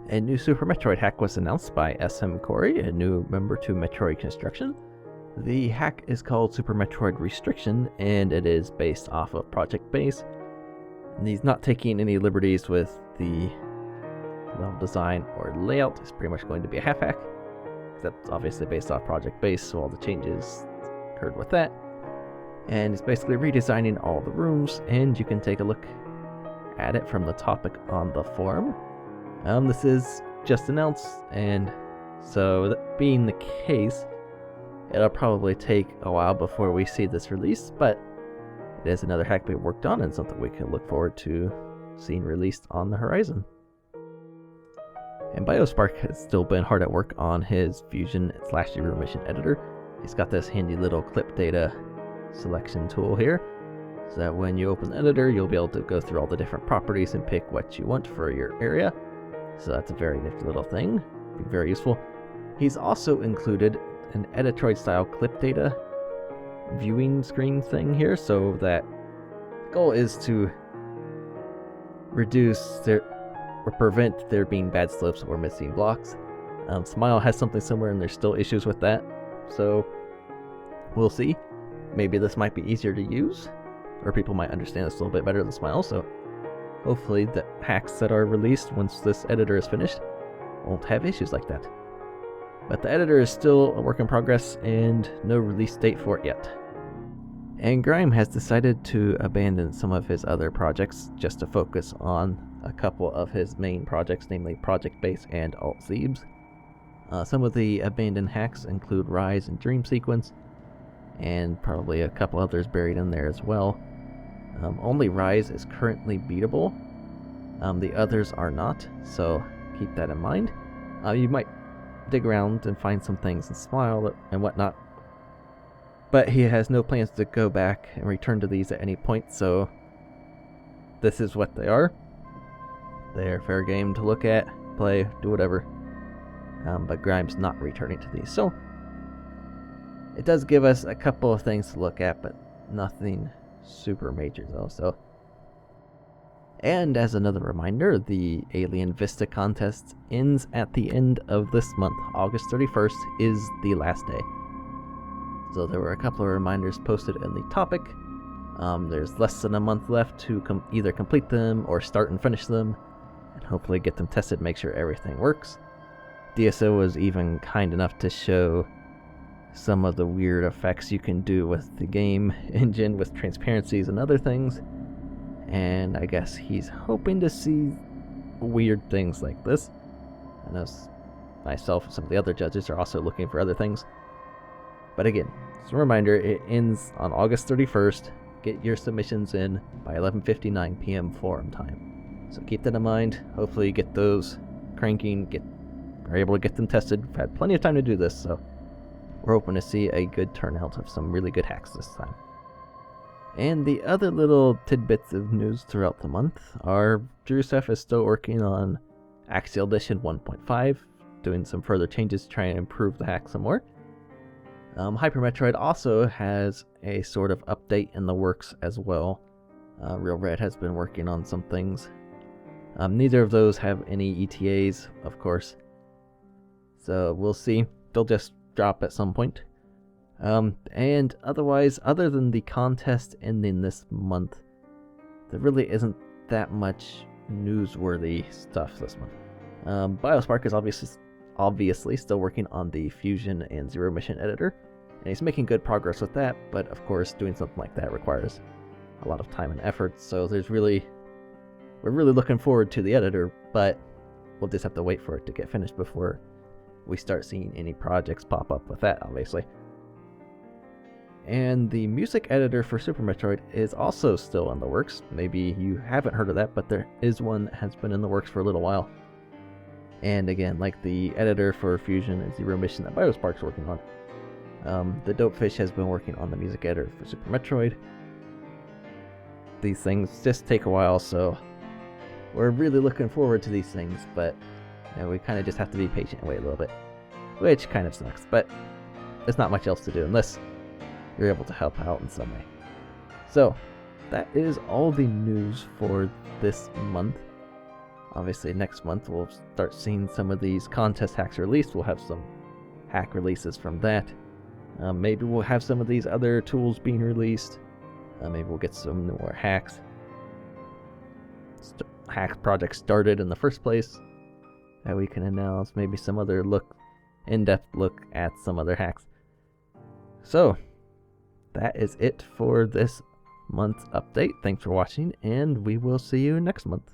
A new Super Metroid hack was announced by SM Corey, a new member to MetroidConstruction. The hack is called Super Metroid Restriction, and it is based off of Project Base. And he's not taking any liberties with the level design or layout. It's pretty much going to be a half hack. That's obviously based off Project Base, so all the changes occurred with that. And it's basically redesigning all the rooms, and you can take a look at it from the topic on the forum. This is just announced, and so that being the case, it'll probably take a while before we see this release, but it is another hack we worked on and something we can look forward to seeing released on the horizon. And Biospark has still been hard at work on his Fusion/Zero Mission editor. He's got this handy little clip data selection tool here, so that when you open the editor, you'll be able to go through all the different properties and pick what you want for your area. So that's a very nifty little thing, be very useful. He's also included an Editroid style clip data viewing screen thing here, so that the goal is to reduce or prevent there being bad slopes or missing blocks. Smile has something similar, and there's still issues with that, so we'll see. Maybe this might be easier to use, or people might understand this a little bit better than Smile, so hopefully the hacks that are released once this editor is finished won't have issues like that. But the editor is still a work in progress and no release date for it yet. And Grime has decided to abandon some of his other projects just to focus on a couple of his main projects, namely Project Base and Alt-Zebes. Some of the abandoned hacks include Rise and Dream Sequence, and probably a couple others buried in there as well. Only Rise is currently beatable. The others are not, so keep that in mind. You might dig around and find some things in Smile and whatnot, but he has no plans to go back and return to these at any point, so this is what they are. They're fair game to look at, play, do whatever, but Grime's not returning to these, so it does give us a couple of things to look at, but nothing super major though. So, and as another reminder, the Alien Vista contest ends at the end of this month. August 31st is the last day. So there were a couple of reminders posted in the topic. There's less than a month left to either complete them or start and finish them, and hopefully get them tested, make sure everything works. DSO was even kind enough to show some of the weird effects you can do with the game engine with transparencies and other things, and I guess he's hoping to see weird things like this. I know myself and some of the other judges are also looking for other things, but again, just a reminder, it ends on August 31st. Get your submissions in by 11:59 p.m. forum time, so keep that in mind. Hopefully you get those cranking, are able to get them tested. We've had plenty of time to do this, so we're hoping to see a good turnout of some really good hacks this time. And the other little tidbits of news throughout the month are Drusef is still working on Axial Edition 1.5, doing some further changes to try and improve the hack some more. Hyper Metroid also has a sort of update in the works as well. Real Red has been working on some things. Neither of those have any ETAs, of course, so we'll see. They'll just drop at some point. And otherwise, other than the contest ending this month, there really isn't that much newsworthy stuff this month. Biospark is obviously still working on the Fusion and Zero Mission editor, and he's making good progress with that, but of course doing something like that requires a lot of time and effort, so we're really looking forward to the editor, but we'll just have to wait for it to get finished before we start seeing any projects pop up with that, obviously. And the music editor for Super Metroid is also still in the works. Maybe you haven't heard of that, but there is one that has been in the works for a little while. And again, like the editor for Fusion and Zero Mission that Biospark's working on, the Dopefish has been working on the music editor for Super Metroid. These things just take a while, so we're really looking forward to these things, but we kind of just have to be patient and wait a little bit, which kind of sucks, but there's not much else to do unless you're able to help out in some way. So that is all the news for this month. Obviously, next month we'll start seeing some of these contest hacks released. We'll have some hack releases from that. Maybe we'll have some of these other tools being released. Maybe we'll get some more hacks. Hack projects started in the first place that we can announce. Maybe some other in-depth look at some other hacks. So, that is it for this month's update. Thanks for watching, and we will see you next month.